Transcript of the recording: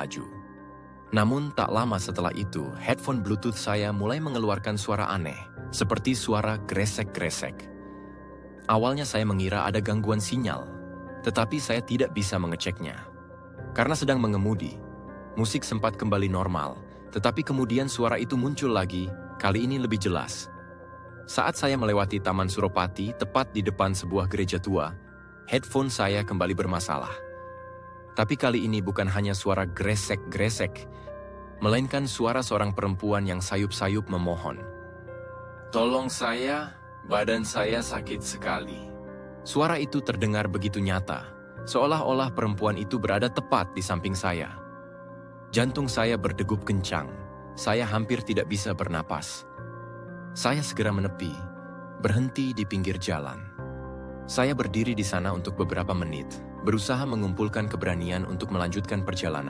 maju. Namun tak lama setelah itu, headphone Bluetooth saya mulai mengeluarkan suara aneh, seperti suara gresek-gresek. Awalnya saya mengira ada gangguan sinyal, tetapi saya tidak bisa mengeceknya. Karena sedang mengemudi, musik sempat kembali normal, tetapi kemudian suara itu muncul lagi, kali ini lebih jelas. Saat saya melewati Taman Suropati, tepat di depan sebuah gereja tua, headphone saya kembali bermasalah. Tapi kali ini bukan hanya suara gresek-gresek, melainkan suara seorang perempuan yang sayup-sayup memohon. "Tolong saya, badan saya sakit sekali." Suara itu terdengar begitu nyata, seolah-olah perempuan itu berada tepat di samping saya. Jantung saya berdegup kencang, saya hampir tidak bisa bernapas. Saya segera menepi, berhenti di pinggir jalan. Saya berdiri di sana untuk beberapa menit, berusaha mengumpulkan keberanian untuk melanjutkan perjalanan.